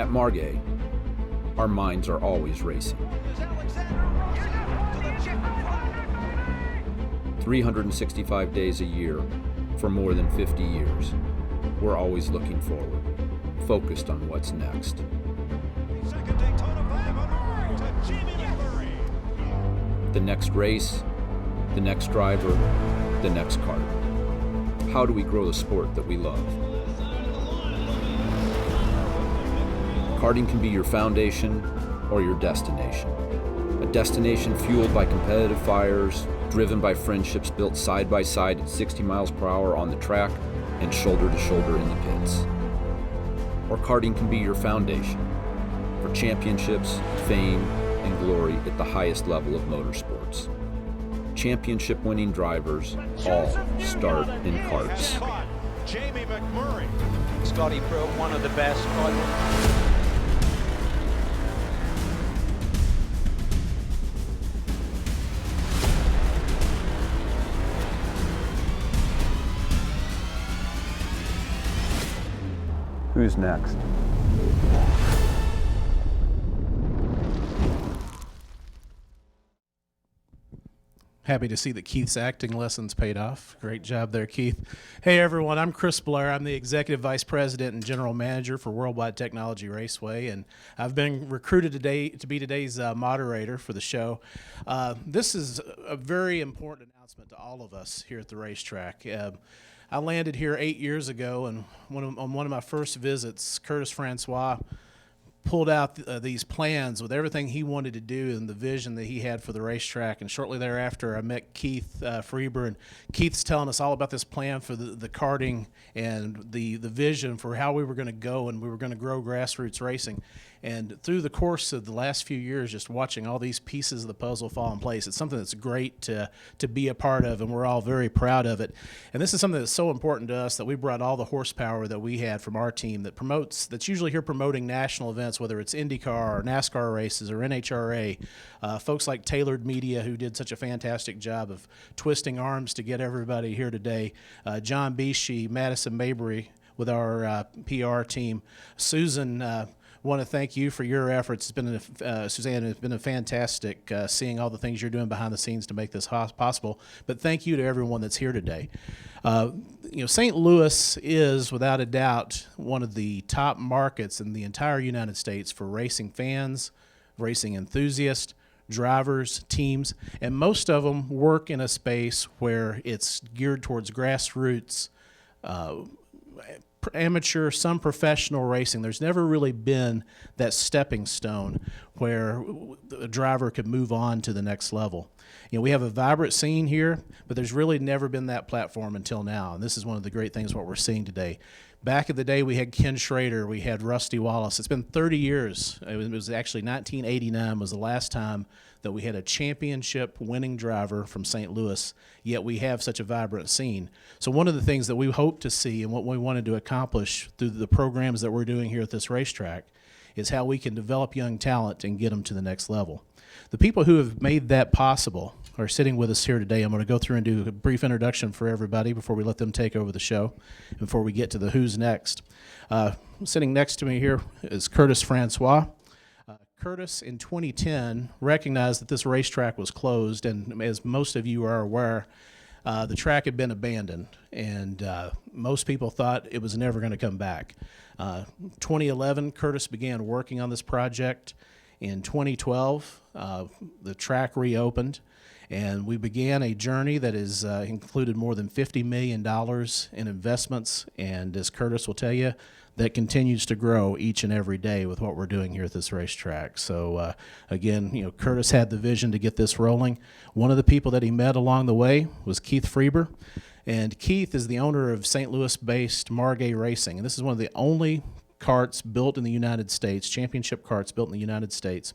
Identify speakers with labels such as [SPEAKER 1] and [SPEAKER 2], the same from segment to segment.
[SPEAKER 1] At Margay, our minds are always racing. 365 days a year for more than 50 years, we're always looking forward, focused on what's next. The next race, the next driver, the next kart. How do we grow the sport that we love? Karting can be your foundation or your destination. A destination fueled by competitive fires, driven by friendships built side by side at 60 miles per hour on the track and shoulder to shoulder in the pits. Or karting can be your foundation for championships, fame, and glory at the highest level of motorsports. Championship-winning drivers all start in karts.
[SPEAKER 2] Jamie McMurray.
[SPEAKER 3] Scotty Pro, one of the best.
[SPEAKER 1] Who's next?
[SPEAKER 4] Happy to see that Keith's acting lessons paid off. Great job there, Keith. Hey, everyone. I'm Chris Blair. I'm the Executive Vice President and General Manager for Worldwide Technology Raceway, and I've been recruited today to be today's moderator for the show. This is a very important announcement to all of us here at the racetrack. I landed here 8 years ago, and on one of my first visits, Curtis Francois pulled out these plans with everything he wanted to do and the vision that he had for the racetrack. And shortly thereafter, I met Keith Freber, and Keith's telling us all about this plan for the karting and the vision for how we were going to go, and we were going to grow grassroots racing. And through the course of the last few years, just watching all these pieces of the puzzle fall in place, it's something that's great to be a part of, and we're all very proud of it. And this is something that's so important to us that we brought all the horsepower that we had from our team that's usually here promoting national events, whether it's IndyCar or NASCAR races or NHRA. Folks like Tailored Media, who did such a fantastic job of twisting arms to get everybody here today. John Bishi, Madison Mabry with our PR team. Susan, want to thank you for your efforts. It's been Suzanne, it's been a fantastic seeing all the things you're doing behind the scenes to make this possible. But thank you to everyone that's here today. St. Louis is, without a doubt, one of the top markets in the entire United States for racing fans, racing enthusiasts, drivers, teams, and most of them work in a space where it's geared towards grassroots, amateur, some professional racing. There's never really been that stepping stone where a driver could move on to the next level. We have a vibrant scene here, but there's really never been that platform until now, and this is one of the great things what we're seeing today. Back in the day, we had Ken Schrader, we had Rusty Wallace. It's been 30 years. It was actually 1989 was the last time that we had a championship winning driver from St. Louis, yet we have such a vibrant scene. So one of the things that we hope to see and what we wanted to accomplish through the programs that we're doing here at this racetrack is how we can develop young talent and get them to the next level. The people who have made that possible are sitting with us here today. I'm going to go through and do a brief introduction for everybody before we let them take over the show, and before we get to the who's next. Sitting next to me here is Curtis Francois. Curtis, in 2010, recognized that this racetrack was closed, and as most of you are aware, the track had been abandoned, and most people thought it was never going to come back. 2011, Curtis began working on this project. In 2012, the track reopened, and we began a journey that has included more than $50 million in investments, and as Curtis will tell you, that continues to grow each and every day with what we're doing here at this racetrack. So again, Curtis had the vision to get this rolling. One of the people that he met along the way was Keith Freber, and Keith is the owner of St. Louis-based Margay Racing, and this is one of the only karts built in the United States, championship karts built in the United States.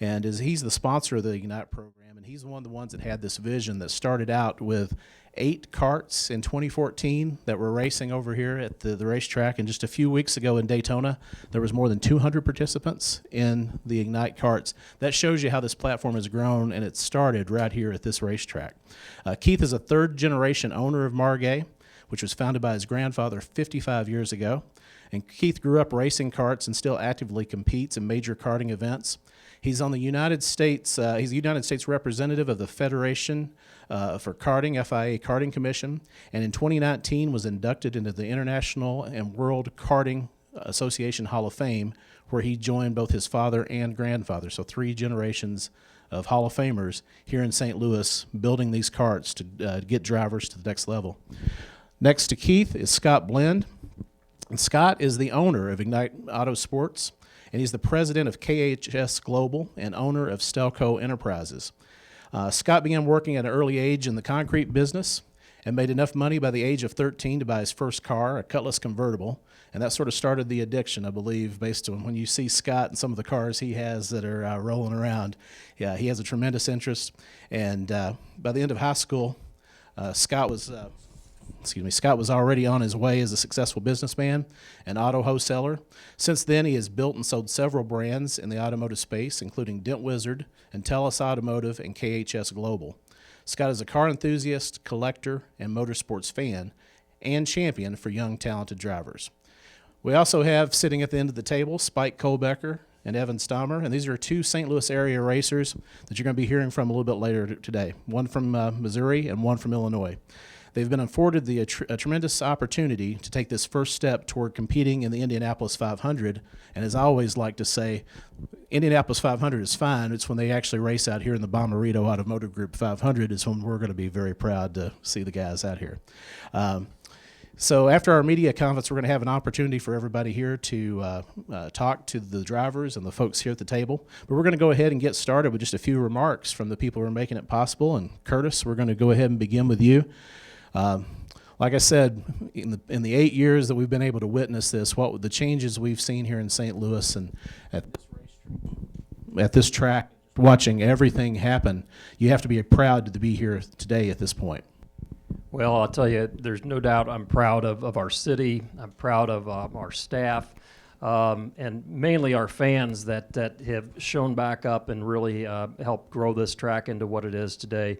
[SPEAKER 4] And he's the sponsor of the Ignite program, and he's one of the ones that had this vision that started out with 8 karts in 2014 that were racing over here at the racetrack. And just a few weeks ago in Daytona, there was more than 200 participants in the Ignite karts. That shows you how this platform has grown, and it started right here at this racetrack. Keith is a third-generation owner of Margay, which was founded by his grandfather 55 years ago. And Keith grew up racing karts and still actively competes in major karting events. He's on the United States. He's a United States representative of the Federation for Karting, FIA Karting Commission, and in 2019 was inducted into the International and World Karting Association Hall of Fame, where he joined both his father and grandfather. So 3 generations of Hall of Famers here in St. Louis building these karts to get drivers to the next level. Next to Keith is Scott Blend. And Scott is the owner of Ignite Autosports, and he's the president of KHS Global and owner of Stelco Enterprises. Scott began working at an early age in the concrete business and made enough money by the age of 13 to buy his first car, a Cutlass convertible, and that sort of started the addiction, I believe, based on when you see Scott and some of the cars he has that are rolling around. Yeah, he has a tremendous interest, and by the end of high school, Scott was already on his way as a successful businessman and auto wholesaler. Since then, he has built and sold several brands in the automotive space, including Dent Wizard, Intellis Automotive, and KHS Global. Scott is a car enthusiast, collector, and motorsports fan, and champion for young, talented drivers. We also have, sitting at the end of the table, Spike Kolbecker and Evan Stammer, and these are 2 St. Louis area racers that you're going to be hearing from a little bit later today, one from Missouri and one from Illinois. They've been afforded a tremendous opportunity to take this first step toward competing in the Indianapolis 500. And as I always like to say, Indianapolis 500 is fine. It's when they actually race out here in the Bommarito Automotive Group 500 is when we're going to be very proud to see the guys out here. So after our media conference, we're going to have an opportunity for everybody here to talk to the drivers and the folks here at the table. But we're going to go ahead and get started with just a few remarks from the people who are making it possible. And Curtis, we're going to go ahead and begin with you. Like I said, in the 8 years that we've been able to witness this, what the changes we've seen here in St. Louis and at this track, watching everything happen, you have to be proud to be here today at this point.
[SPEAKER 5] Well, I'll tell you, there's no doubt I'm proud of our city. I'm proud of our staff, and mainly our fans that have shown back up and really helped grow this track into what it is today.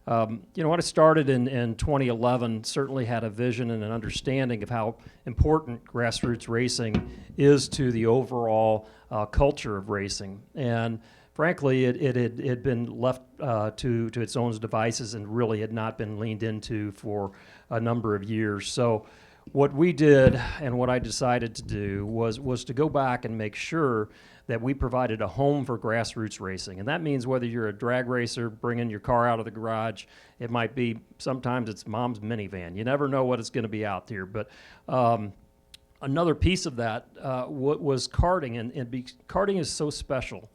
[SPEAKER 5] When I started in 2011, certainly had a vision and an understanding of how important grassroots racing is to the overall culture of racing. And frankly, it had been left to its own devices and really had not been leaned into for a number of years. So what we did and what I decided to do was to go back and make sure that we provided a home for grassroots racing. And that means whether you're a drag racer bringing your car out of the garage, it might be, sometimes it's mom's minivan. You never know what it's going to be out there. But another piece of that was karting. And karting is so special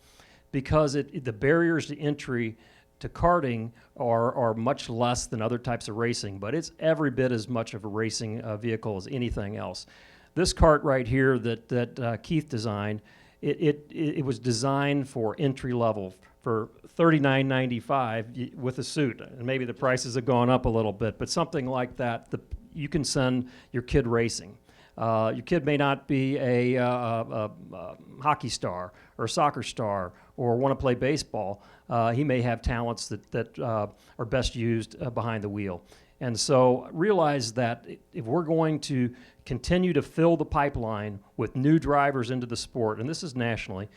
[SPEAKER 5] because the barriers to entry to karting are much less than other types of racing, but it's every bit as much of a racing vehicle as anything else. This kart right here that Keith designed, it was designed for entry level for $39.95 with a suit, and maybe the prices have gone up a little bit, but something like that, you can send your kid racing. Your kid may not be a hockey star or a soccer star or want to play baseball. He may have talents that are best used behind the wheel. And so realize that if we're going to continue to fill the pipeline with new drivers into the sport, and this is nationally,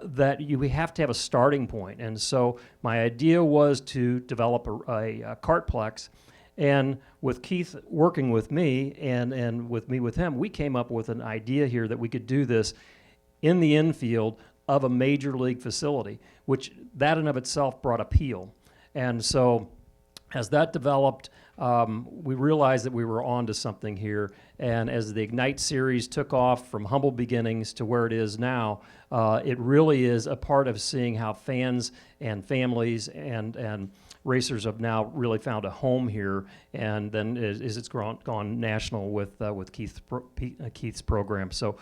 [SPEAKER 5] that we have to have a starting point. And so my idea was to develop a kartplex. And with Keith working with me and with him, we came up with an idea here that we could do this in the infield of a major league facility, which that in of itself brought appeal. And so as that developed, we realized that we were onto something here. And as the Ignite series took off from humble beginnings to where it is now, it really is a part of seeing how fans and families and racers have now really found a home here. And then as it's gone national with Keith's program. So,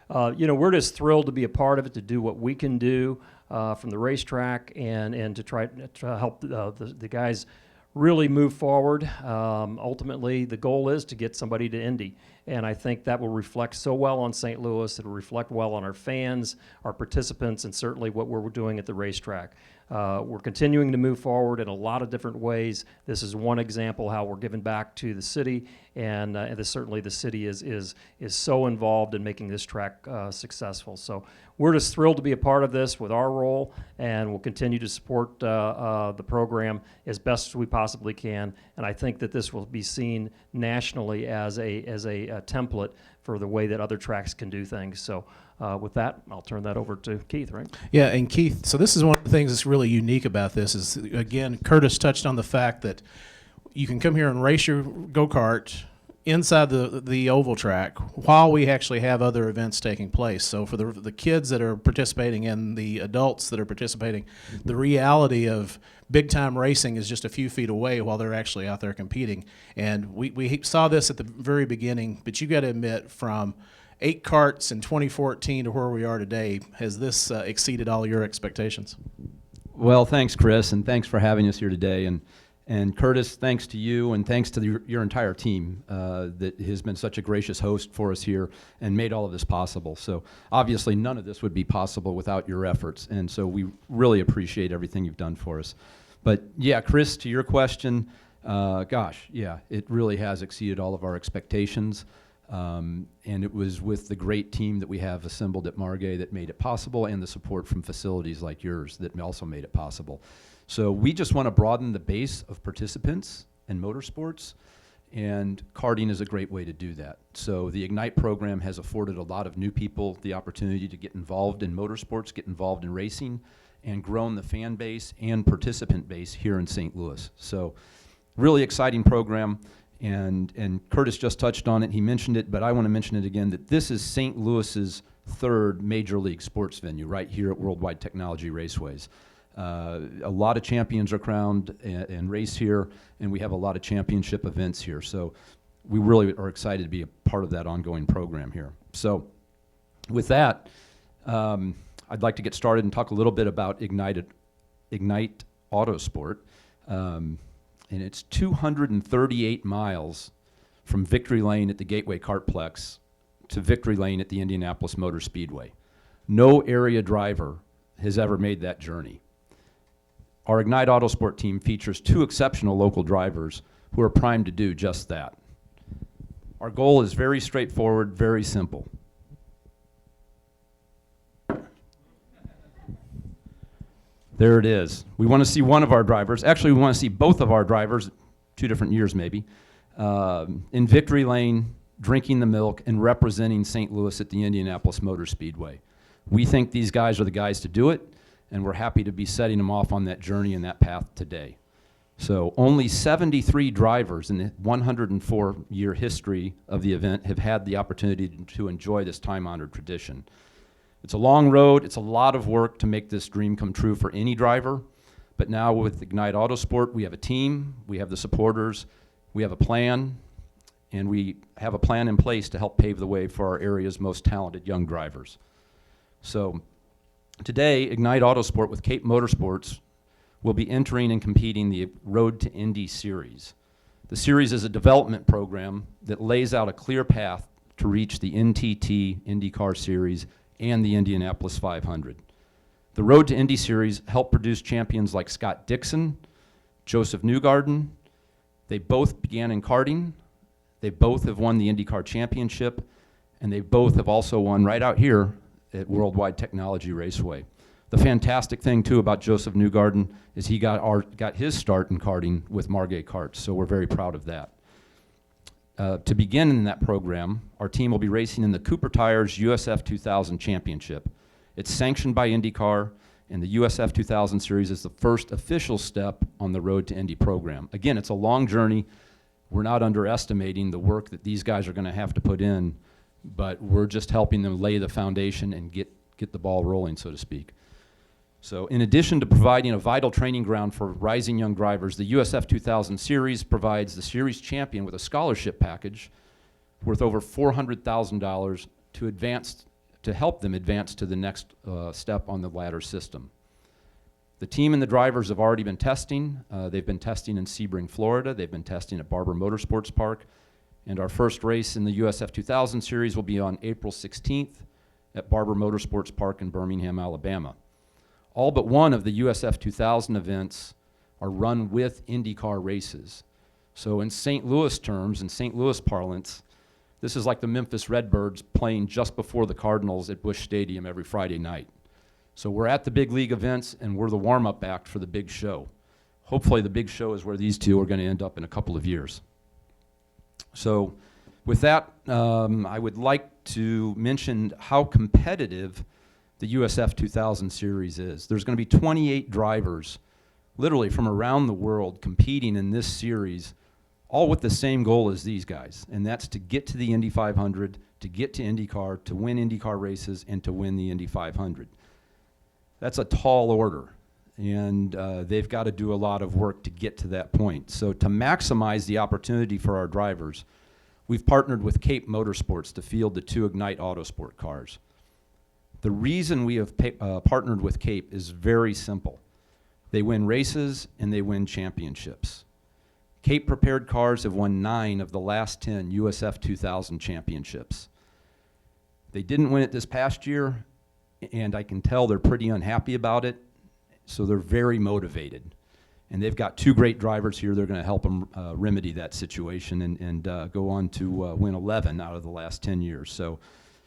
[SPEAKER 5] we're just thrilled to be a part of it, to do what we can do from the racetrack and to try to help the guys really move forward. Ultimately, the goal is to get somebody to Indy, and I think that will reflect so well on St. Louis. It will reflect well on our fans, our participants, and certainly what we're doing at the racetrack. we're continuing to move forward in a lot of different ways. This is one example how we're giving back to the city, and certainly the city is so involved in making this track successful. So we're just thrilled to be a part of this with our role, and we'll continue to support the program as best as we possibly can. And I think that this will be seen nationally as a template for the way that other tracks can do things. So with that, I'll turn that over to Keith, right?
[SPEAKER 4] Yeah, and Keith, so this is one of the things that's really unique about this is, again, Curtis touched on the fact that you can come here and race your go-kart inside the oval track while we actually have other events taking place. So for the kids that are participating and the adults that are participating, the reality of big-time racing is just a few feet away while they're actually out there competing. And we saw this at the very beginning, but you got to admit, from 8 karts in 2014 to where we are today, has this exceeded all your expectations?
[SPEAKER 1] Well, thanks, Chris, and thanks for having us here today. And Curtis, thanks to you, and thanks to your entire team that has been such a gracious host for us here and made all of this possible. So obviously none of this would be possible without your efforts, and so we really appreciate everything you've done for us. But yeah, Chris, to your question, gosh, yeah, it really has exceeded all of our expectations. And it was with the great team that we have assembled at Margay that made it possible, and the support from facilities like yours that also made it possible. So we just want to broaden the base of participants in motorsports, and karting is a great way to do that. So the Ignite program has afforded a lot of new people the opportunity to get involved in motorsports, get involved in racing, and grown the fan base and participant base here in St. Louis. So really exciting program. And Curtis just touched on it. He mentioned it, but I want to mention it again, that this is St. Louis's 3rd major league sports venue right here at Worldwide Technology Raceways. A lot of champions are crowned and race here, and we have a lot of championship events here. So we really are excited to be a part of that ongoing program here. So with that, I'd like to get started and talk a little bit about Ignite Autosport. And it's 238 miles from Victory Lane at the Gateway Kartplex to Victory Lane at the Indianapolis Motor Speedway. No area driver has ever made that journey. Our Ignite Autosport team features 2 exceptional local drivers who are primed to do just that. Our goal is very straightforward, very simple. There it is. We want to see one of our drivers. Actually, we want to see both of our drivers, 2 different years maybe, in Victory Lane, drinking the milk and representing St. Louis at the Indianapolis Motor Speedway. We think these guys are the guys to do it, and we're happy to be setting them off on that journey and that path today. So only 73 drivers in the 104-year history of the event have had the opportunity to enjoy this time-honored tradition. It's a long road. It's a lot of work to make this dream come true for any driver. But now with Ignite Autosport, we have a team, we have the supporters, we have a plan, and we have a plan in place to help pave the way for our area's most talented young drivers. So today, Ignite Autosport with Cape Motorsports will be entering and competing the Road to Indy series. The series is a development program that lays out a clear path to reach the NTT IndyCar Series and the Indianapolis 500. The Road to Indy series helped produce champions like Scott Dixon, Joseph Newgarden. They both began in karting. They both have won the IndyCar Championship, and they both have also won right out here at Worldwide Technology Raceway. The fantastic thing too about Joseph Newgarden is he got his start in karting with Margay Karts, so we're very proud of that. To begin in that program, our team will be racing in the Cooper Tires USF 2000 Championship. It's sanctioned by IndyCar, and the USF 2000 Series is the first official step on the Road to Indy program. Again, it's a long journey. We're not underestimating the work that these guys are going to have to put in, but we're just helping them lay the foundation and get the ball rolling, so to speak. So in addition to providing a vital training ground for rising young drivers, the USF 2000 Series provides the series champion with a scholarship package worth over $400,000 to help them advance to the next step on the ladder system. The team and the drivers have already been testing. They've been testing in Sebring, Florida. They've been testing at Barber Motorsports Park. And our first race in the USF 2000 Series will be on April 16th at Barber Motorsports Park in Birmingham, Alabama. All but one of the USF 2000 events are run with IndyCar races. So in St. Louis terms, in St. Louis parlance, this is like the Memphis Redbirds playing just before the Cardinals at Busch Stadium every Friday night. So we're at the big league events, and we're the warm-up act for the big show. Hopefully the big show is where these two are going to end up in a couple of years. So with that, I would like to mention how competitive the USF 2000 series is. There's going to be 28 drivers, literally from around the world, competing in this series, all with the same goal as these guys, and that's to get to the Indy 500, to get to IndyCar, to win IndyCar races, and to win the Indy 500. That's a tall order, and they've got to do a lot of work to get to that point. So to maximize the opportunity for our drivers, we've partnered with Cape Motorsports to field the 2 Ignite Autosport cars. The reason we have partnered with Cape is very simple. They win races and they win championships. Cape prepared cars have won 9 of the last 10 USF 2000 championships. They didn't win it this past year, and I can tell they're pretty unhappy about it, so they're very motivated. And they've got 2 great drivers here. They're going to help them remedy that situation and go on to win 11 out of the last 10 years. So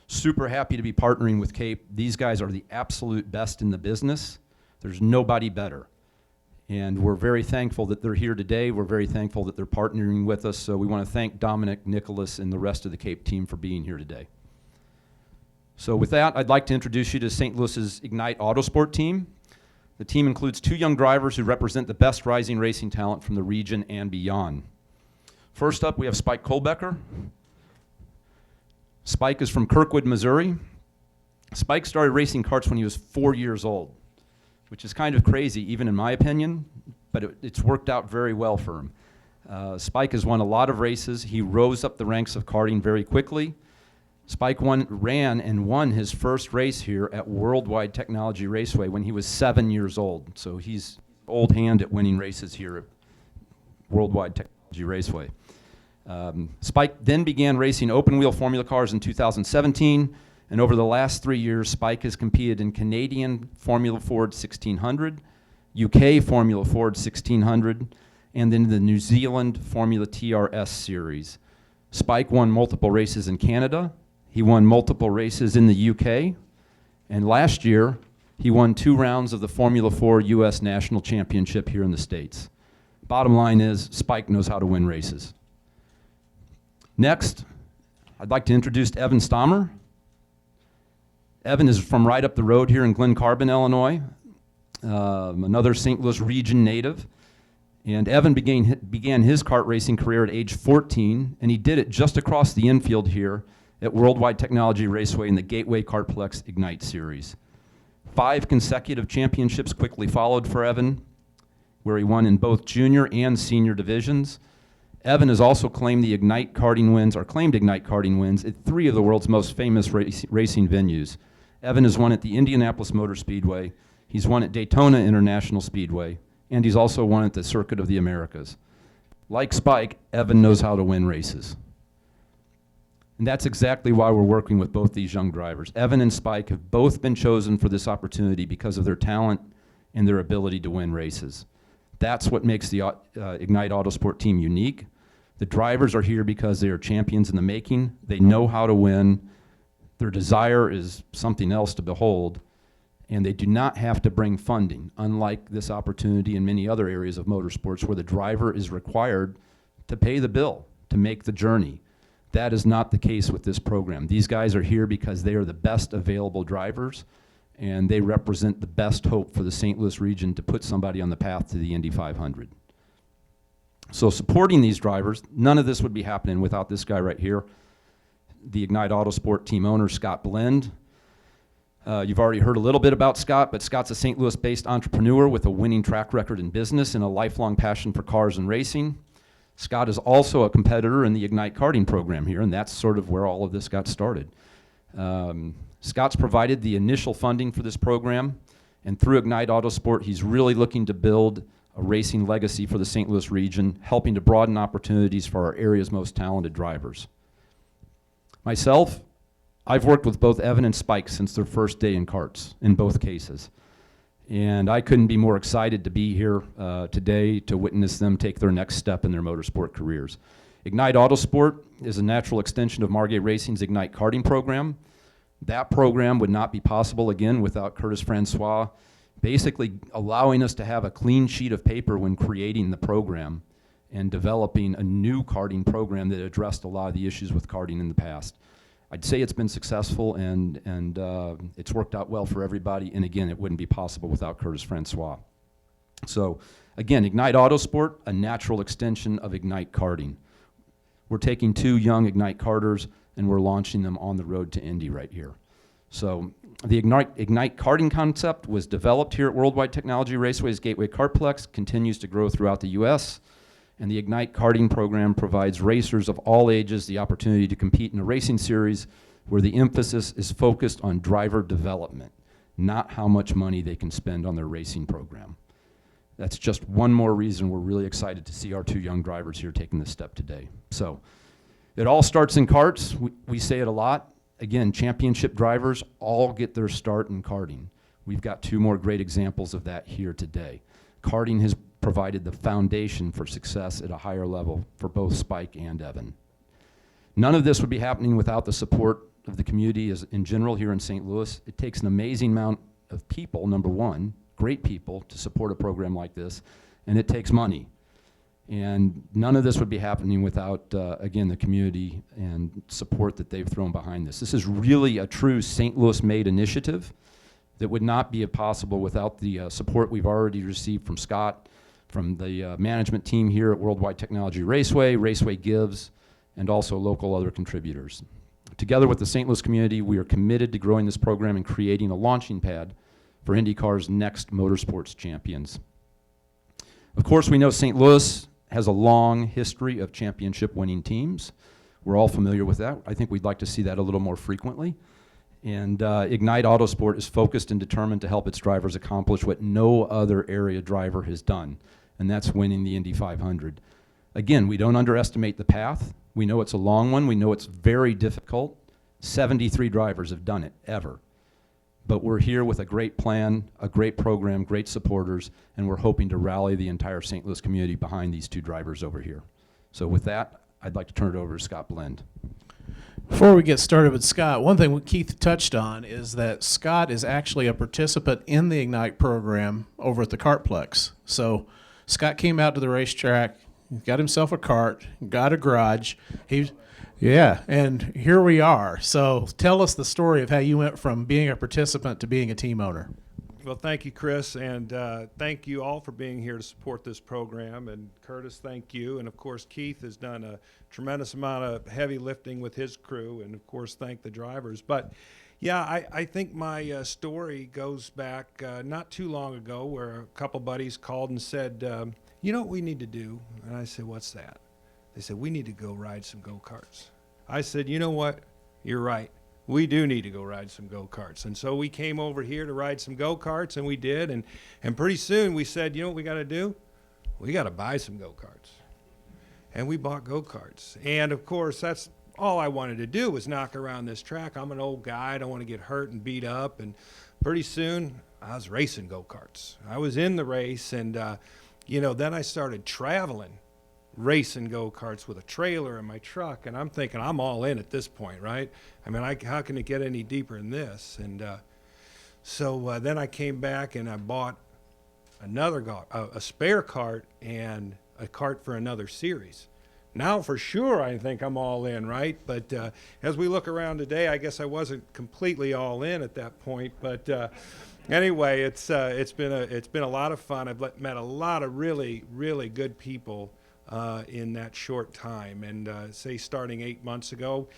[SPEAKER 1] super happy to be partnering with Cape. These guys are the absolute best in the business. There's nobody better. And we're very thankful that they're here today. We're very thankful that they're partnering with us. So we want to thank Dominic, Nicholas, and the rest of the Cape team for being here today. So with that, I'd like to introduce you to St. Louis's Ignite Autosport team. The team includes 2 young drivers who represent the best rising racing talent from the region and beyond. First up, we have Spike Kolbecker. Spike is from Kirkwood, Missouri. Spike started racing karts when he was 4 years old, which is kind of crazy, even in my opinion, but it's worked out very well for him. Spike has won a lot of races. He rose up the ranks of karting very quickly. Spike ran and won his first race here at Worldwide Technology Raceway when he was 7 years old. So he's old hand at winning races here at Worldwide Technology Raceway. Spike then began racing open-wheel formula cars in 2017, and over the last 3 years, Spike has competed in Canadian Formula Ford 1600, UK Formula Ford 1600, and then the New Zealand Formula TRS series. Spike won multiple races in Canada. He won multiple races in the UK, and last year, he won 2 rounds of the Formula 4 US National Championship here in the States. Bottom line is, Spike knows how to win races. Next, I'd like to introduce Evan Stammer. Evan is from right up the road here in Glen Carbon, Illinois, another St. Louis region native. And Evan began his kart racing career at age 14, and he did it just across the infield here at Worldwide Technology Raceway in the Gateway Kartplex Ignite Series. 5 consecutive championships quickly followed for Evan, where he won in both junior and senior divisions. Evan has also claimed the Ignite karting wins, or claimed Ignite karting wins, at 3 of the world's most famous racing venues. Evan has won at the Indianapolis Motor Speedway, he's won at Daytona International Speedway, and he's also won at the Circuit of the Americas. Like Spike, Evan knows how to win races. And that's exactly why we're working with both these young drivers. Evan and Spike have both been chosen for this opportunity because of their talent and their ability to win races. That's what makes the Ignite Autosport team unique. The drivers are here because they are champions in the making. They know how to win. Their desire is something else to behold. And they do not have to bring funding, unlike this opportunity in many other areas of motorsports where the driver is required to pay the bill, to make the journey. That is not the case with this program. These guys are here because they are the best available drivers, and they represent the best hope for the St. Louis region to put somebody on the path to the Indy 500. So supporting these drivers, none of this would be happening without this guy right here, the Ignite Autosport team owner, Scott Blend. You've already heard a little bit about Scott, but Scott's a St. Louis-based entrepreneur with a winning track record in business and a lifelong passion for cars and racing. Scott is also a competitor in the Ignite karting program here, and that's sort of where all of this got started. Scott's provided the initial funding for this program, and through Ignite Autosport, he's really looking to build a racing legacy for the St. Louis region, helping to broaden opportunities for our area's most talented drivers. Myself, I've worked with both Evan and Spike since their first day in karts, in both cases. And I couldn't be more excited to be here today to witness them take their next step in their motorsport careers. Ignite Autosport is a natural extension of Margay Racing's Ignite karting program. That program would not be possible, again, without Curtis Francois basically allowing us to have a clean sheet of paper when creating the program and developing a new karting program that addressed a lot of the issues with karting in the past. I'd say it's been successful and it's worked out well for everybody, and again, it wouldn't be possible without Curtis Francois. So again, Ignite Autosport, a natural extension of Ignite Karting. We're taking 2 young Ignite karters and we're launching them on the road to Indy right here. So the Ignite karting concept was developed here at Worldwide Technology Raceway's Gateway Kartplex, continues to grow throughout the US, and the Ignite karting program provides racers of all ages the opportunity to compete in a racing series where the emphasis is focused on driver development, not how much money they can spend on their racing program. That's just one more reason we're really excited to see our 2 young drivers here taking this step today. So it all starts in karts. We say it a lot. Again, championship drivers all get their start in karting. We've got 2 more great examples of that here today. Karting has provided the foundation for success at a higher level for both Spike and Evan. None of this would be happening without the support of the community as in general here in St. Louis. It takes an amazing amount of people, number one, great people, to support a program like this, and it takes money. And none of this would be happening without, again, the community and support that they've thrown behind this. This is really a true St. Louis-made initiative that would not be possible without the support we've already received from Scott, from the management team here at Worldwide Technology Raceway, Raceway Gives, and also local other contributors. Together with the St. Louis community, we are committed to growing this program and creating a launching pad for IndyCar's next motorsports champions. Of course, we know St. Louis has a long history of championship-winning teams. We're all familiar with that. I think we'd like to see that a little more frequently. And Ignite Autosport is focused and determined to help its drivers accomplish what no other area driver has done, and that's winning the Indy 500. Again, we don't underestimate the path. We know it's a long one. We know it's very difficult. 73 drivers have done it, ever. But we're here with a great plan, a great program, great supporters, and we're hoping to rally the entire St. Louis community behind these 2 drivers over here. So with that, I'd like to turn it over to Scott Blend.
[SPEAKER 4] Before we get started with Scott, one thing Keith touched on is that Scott is actually a participant in the Ignite program over at the Kartplex. So Scott came out to the racetrack, got himself a kart, got a garage. And here we are. So tell us the story of how you went from being a participant to being a team owner.
[SPEAKER 2] Well, thank you, Chris, and thank you all for being here to support this program. And Curtis, thank you. And, of course, Keith has done a tremendous amount of heavy lifting with his crew, and, of course, thank the drivers. But, yeah, I think my story goes back not too long ago where a couple buddies called and said, you know what we need to do? And I said, what's that? They said, we need to go ride some go-karts. I said, you know what? You're right. We do need to go ride some go-karts. And so we came over here to ride some go-karts, and we did. And pretty soon we said, you know what we got to do? We got to buy some go-karts. And we bought go-karts. And, of course, that's all I wanted to do was knock around this track. I'm an old guy. I don't want to get hurt and beat up. And pretty soon I was racing go-karts. I was in the race, and, then I started traveling, racing go-karts with a trailer in my truck, and I'm thinking I'm all in at this point, right? I mean, how can it get any deeper than this? And so then I came back and I bought a spare cart and a cart for another series. Now for sure I think I'm all in, right? But as we look around today, I guess I wasn't completely all in at that point. But anyway, it's been a lot of fun. I've met a lot of really, really good people in that short time. And say starting 8 months ago,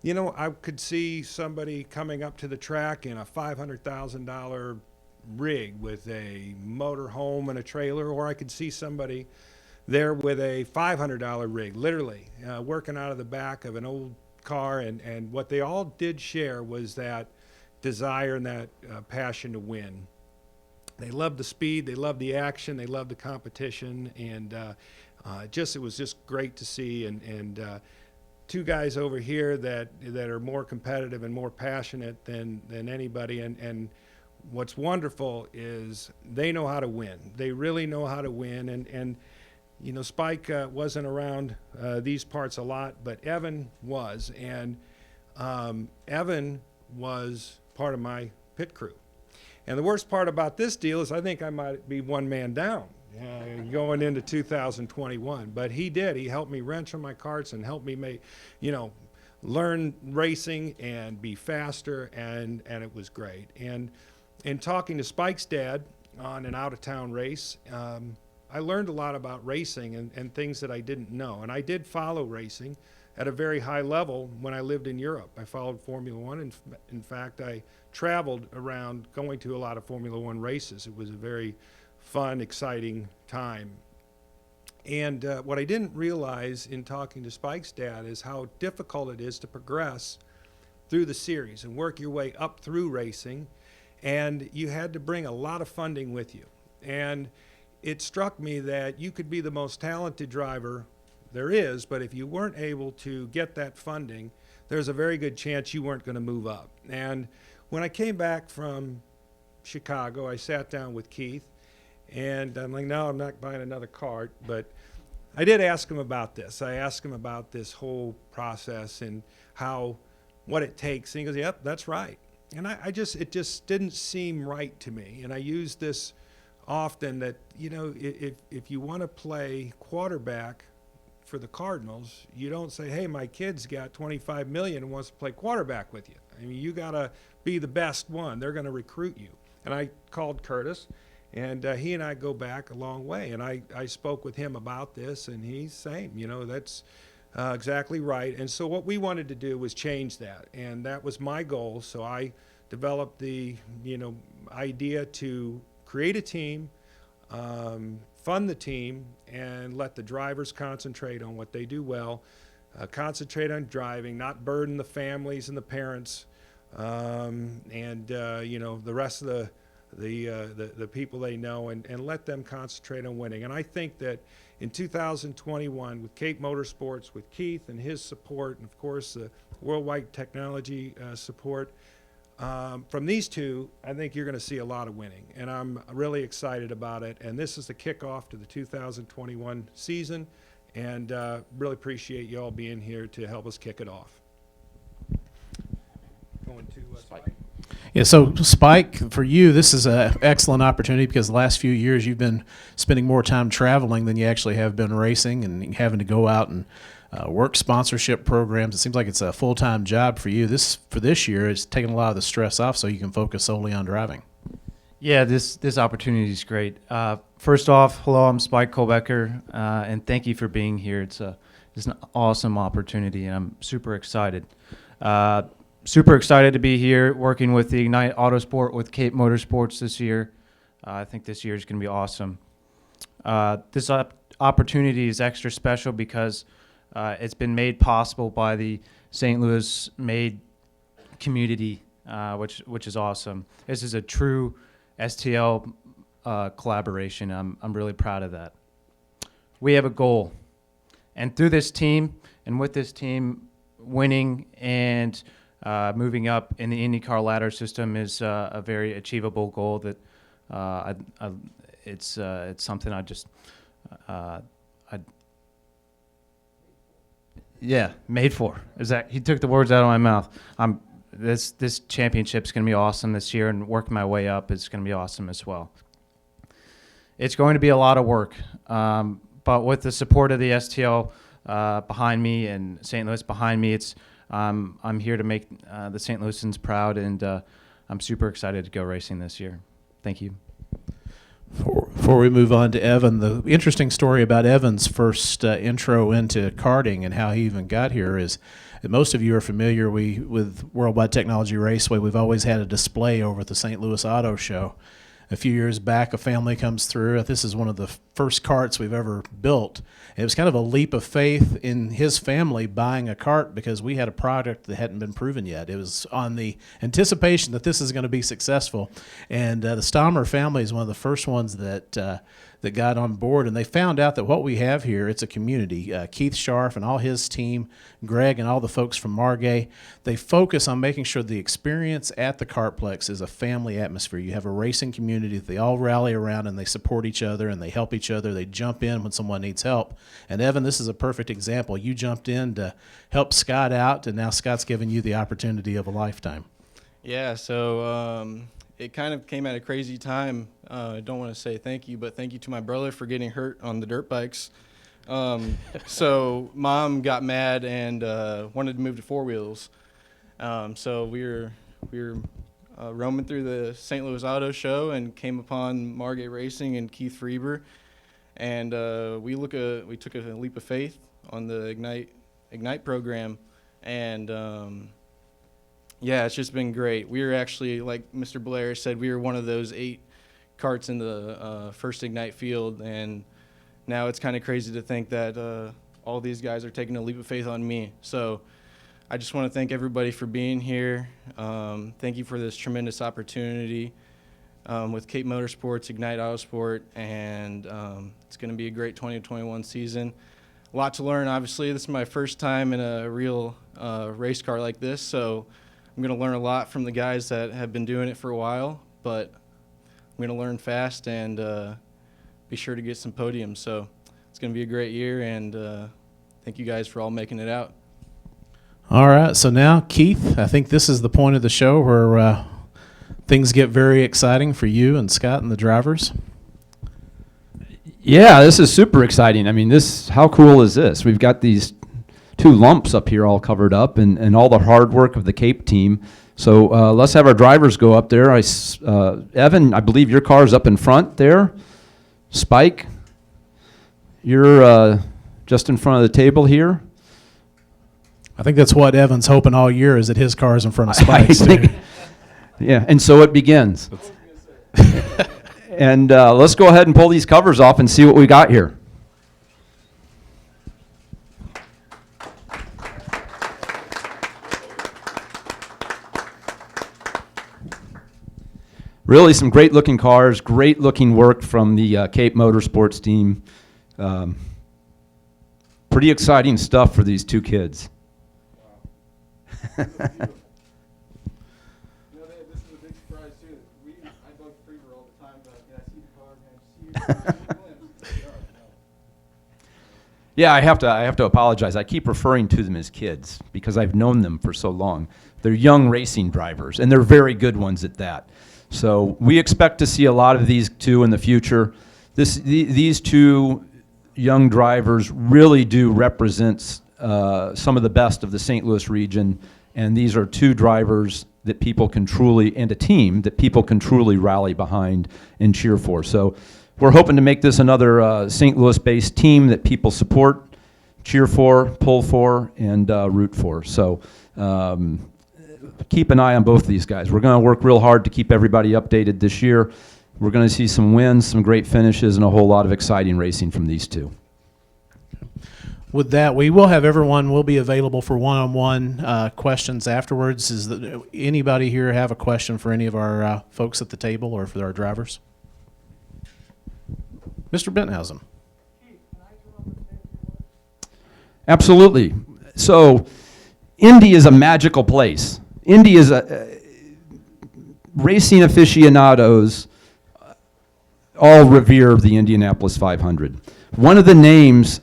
[SPEAKER 2] I could see somebody coming up to the track in a $500,000 rig with a motor home and a trailer, or I could see somebody there with a $500 rig, literally, working out of the back of an old car. And what they all did share was that desire and that passion to win. They loved the speed, they loved the action, they loved the competition, and it was just great to see. And 2 guys over here that are more competitive and more passionate than anybody. And what's wonderful is they know how to win. They really know how to win. And you know, Spike wasn't around these parts a lot, but Evan was. And Evan was part of my pit crew. And the worst part about this deal is I think I might be one man down going into 2021. But he did. He helped me wrench on my karts and helped me make, learn racing and be faster, and it was great. And in talking to Spike's dad on an out-of-town race, I learned a lot about racing and things that I didn't know. And I did follow racing at a very high level when I lived in Europe. I followed Formula One. And in fact, I traveled around going to a lot of Formula One races. It was a very fun, exciting time. And what I didn't realize in talking to Spike's dad is how difficult it is to progress through the series and work your way up through racing. And you had to bring a lot of funding with you. And it struck me that you could be the most talented driver there is, but if you weren't able to get that funding, there's a very good chance you weren't going to move up. And when I came back from Chicago, I sat down with Keith, and I'm like, no, I'm not buying another kart. But I did ask him about this. I asked him about this whole process and what it takes. And he goes, yep, that's right. And it just didn't seem right to me. And I use this often that, if you want to play quarterback for the Cardinals, you don't say, hey, my kid's got $25 million and wants to play quarterback with you. I mean, you got to be the best one. They're going to recruit you. And I called Curtis, and he and I go back a long way. And I spoke with him about this, and he's saying, that's exactly right. And so what we wanted to do was change that, and that was my goal. So I developed the idea to create a team, fund the team, and let the drivers concentrate on what they do well, concentrate on driving, not burden the families and the parents, and the rest of the people they know, and let them concentrate on winning. And I think that in 2021, with Cape Motorsports, with Keith and his support, and of course the Worldwide Technology support, from these two, I think you're going to see a lot of winning, and I'm really excited about it. And this is the kickoff to the 2021 season, and really appreciate you all being here to help us kick it off. Going to Spike.
[SPEAKER 4] Yeah, so Spike, for you, this is an excellent opportunity because the last few years you've been spending more time traveling than you actually have been racing and having to go out and work sponsorship programs. It seems like it's a full-time job for you. For this year, it's taking a lot of the stress off so you can focus solely on driving.
[SPEAKER 6] Yeah, this opportunity is great. First off, hello, I'm Spike Kolbecker, and thank you for being here. It's an awesome opportunity, and I'm super excited. Super excited to be here working with the Ignite Autosport with Cape Motorsports this year. I think this year is going to be awesome. This opportunity is extra special because it's been made possible by the St. Louis made community, which is awesome. This is a true STL collaboration. I'm really proud of that. We have a goal, and through this team and with this team, winning and moving up in the IndyCar ladder system is a very achievable goal that it's something made for. Is that he took the words out of my mouth. This championship's going to be awesome this year, and working my way up is going to be awesome as well. It's going to be a lot of work, but with the support of the STL behind me and St. Louis behind me, I'm here to make the St. Louisans proud, and I'm super excited to go racing this year. Thank you.
[SPEAKER 4] Before we move on to Evan, the interesting story about Evan's first intro into karting and how he even got here is that most of you are familiar with Worldwide Technology Raceway. We've always had a display over at the St. Louis Auto Show. A few years back, a family comes through. This is one of the first karts we've ever built. It was kind of a leap of faith in his family buying a kart because we had a product that hadn't been proven yet. It was on the anticipation that this is going to be successful. And the Stammer family is one of the first ones that that got on board, and they found out that what we have here, it's a community. Keith Scharf and all his team, Greg and all the folks from Margay, they focus on making sure the experience at the Kartplex is a family atmosphere. You have a racing community that they all rally around, and they support each other, and they help each other. They jump in when someone needs help. And Evan, this is a perfect example. You jumped in to help Scott out, and now Scott's giving you the opportunity of a lifetime.
[SPEAKER 7] Yeah, so it kind of came at a crazy time. I don't want to say thank you, but thank you to my brother for getting hurt on the dirt bikes. So Mom got mad and wanted to move to four wheels. So we were roaming through the St. Louis Auto Show and came upon Margay Racing and Keith Freber, and we took a leap of faith on the Ignite program, and yeah, it's just been great. We were actually, like Mr. Blair said, we were one of those 8 karts in the first Ignite field, and now it's kind of crazy to think that all these guys are taking a leap of faith on me. So I just want to thank everybody for being here. Thank you for this tremendous opportunity with Cape Motorsports, Ignite Autosport, and it's going to be a great 2021 season. A lot to learn, obviously. This is my first time in a real race car like this, so I'm going to learn a lot from the guys that have been doing it for a while, but I'm going to learn fast and be sure to get some podiums. So it's going to be a great year, and thank you guys for all making it out.
[SPEAKER 4] All right, so now, Keith, I think this is the point of the show where things get very exciting for you and Scott and the drivers.
[SPEAKER 1] Yeah, this is super exciting. I mean, how cool is this? We've got these 2 lumps up here all covered up, and all the hard work of the Cape team. So let's have our drivers go up there. Evan, I believe your car's up in front there. Spike, you're just in front of the table here.
[SPEAKER 4] I think that's what Evan's hoping all year, is that his car's in front of Spike's.
[SPEAKER 1] Yeah, and so it begins. And let's go ahead and pull these covers off and see what we got here. Really some great-looking cars, great-looking work from the Cape Motorsports team. Pretty exciting stuff for these 2 kids.
[SPEAKER 7] This is a big surprise too. I bug Freber all the time, but I see the car,
[SPEAKER 1] Yeah, I have to apologize. I keep referring to them as kids because I've known them for so long. They're young racing drivers, and they're very good ones at that. So we expect to see a lot of these 2 in the future. These 2 young drivers really do represent some of the best of the St. Louis region, and these are 2 drivers that people can truly, and a team that people can truly rally behind and cheer for. So we're hoping to make this another St. Louis-based team that people support, cheer for, pull for, and root for. So keep an eye on both of these guys. We're going to work real hard to keep everybody updated this year. We're going to see some wins, some great finishes, and a whole lot of exciting racing from these 2.
[SPEAKER 4] With that, we will have everyone will be available for one-on-one questions afterwards. Is that anybody here have a question for any of our folks at the table or for our drivers? Mr. Benthausen.
[SPEAKER 1] Absolutely. So Indy is a magical place. Indy is racing aficionados all revere the Indianapolis 500. One of the names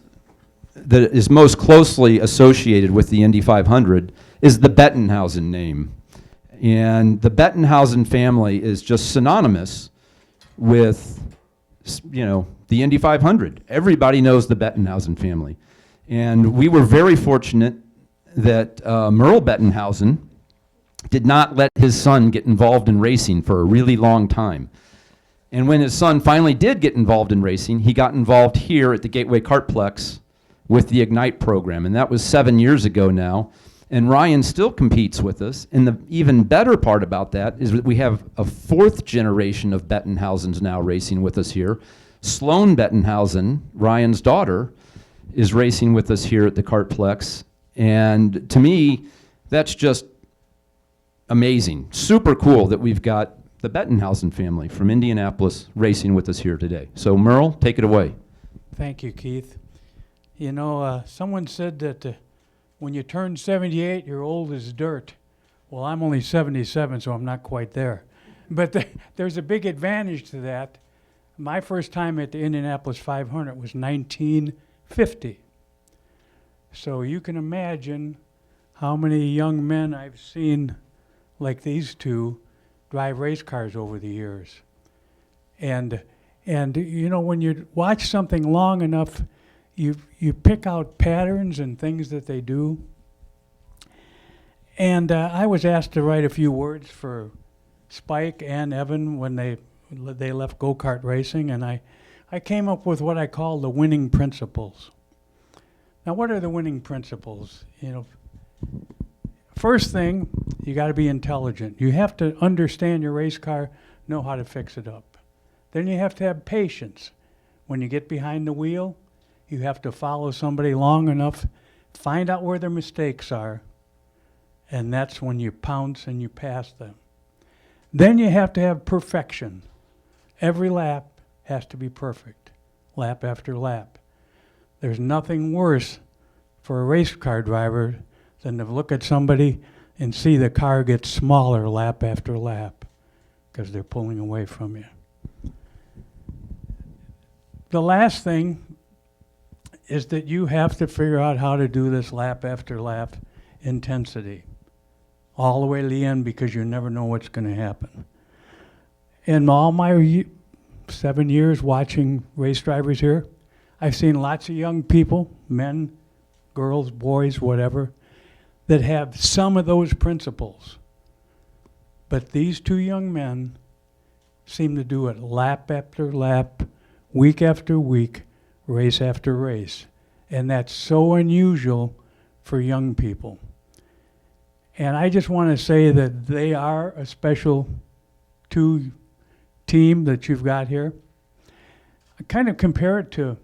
[SPEAKER 1] that is most closely associated with the Indy 500 is the Bettenhausen name. And the Bettenhausen family is just synonymous with, the Indy 500. Everybody knows the Bettenhausen family. And we were very fortunate that Merle Bettenhausen did not let his son get involved in racing for a really long time. And when his son finally did get involved in racing, he got involved here at the Gateway Kartplex with the Ignite program, and that was 7 years ago now. And Ryan still competes with us, and the even better part about that is that we have a 4th generation of Bettenhausens now racing with us here. Sloan Bettenhausen, Ryan's daughter, is racing with us here at the Kartplex, and to me, that's just amazing. Super cool that we've got the Bettenhausen family from Indianapolis racing with us here today. So Merle, take it away.
[SPEAKER 8] Thank you, Keith. You know, someone said that when you turn 78, you're old as dirt. Well, I'm only 77, so I'm not quite there. But there's a big advantage to that. My first time at the Indianapolis 500 was 1950. So you can imagine how many young men I've seen like these two drive race cars over the years. And you know, when you watch something long enough, you pick out patterns and things that they do. And I was asked to write a few words for Spike and Evan when they left go-kart racing, and I came up with what I call the winning principles. Now, what are the winning principles? You know, first thing, you got to be intelligent. You have to understand your race car, know how to fix it up. Then you have to have patience. When you get behind the wheel, you have to follow somebody long enough, find out where their mistakes are, and that's when you pounce and you pass them. Then you have to have perfection. Every lap has to be perfect, lap after lap. There's nothing worse for a race car driver than to look at somebody and see the car get smaller lap after lap because they're pulling away from you. The last thing is that you have to figure out how to do this lap after lap intensity all the way to the end, because you never know what's going to happen. In all my 7 years watching race drivers here, I've seen lots of young people, men, girls, boys, whatever, that have some of those principles. But these two young men seem to do it lap after lap, week after week, race after race. And that's so unusual for young people. And I just want to say that they are a special team that you've got here. I kind of compare it to,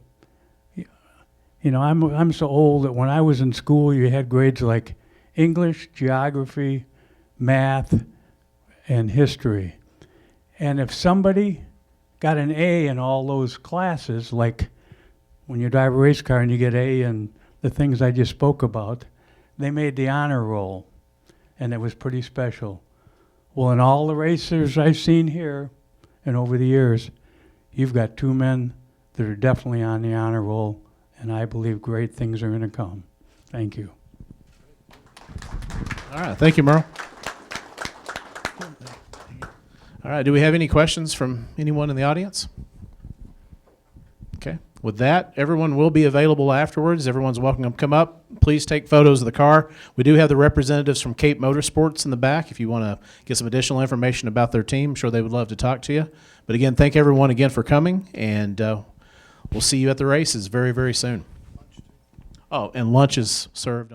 [SPEAKER 8] you know, I'm so old that when I was in school, you had grades like English, geography, math, and history. And if somebody got an A in all those classes, like when you drive a race car and you get A in the things I just spoke about, they made the honor roll, and it was pretty special. Well, in all the racers I've seen here and over the years, you've got two men that are definitely on the honor roll, and I believe great things are going to come. Thank you.
[SPEAKER 4] All right. Thank you, Merle. All right. Do we have any questions from anyone in the audience? Okay. With that, everyone will be available afterwards. Everyone's welcome to come up. Please take photos of the car. We do have the representatives from Cape Motorsports in the back if you want to get some additional information about their team. I'm sure they would love to talk to you. But again, thank everyone again for coming, and we'll see you at the races very, very soon. Oh, and lunch is served.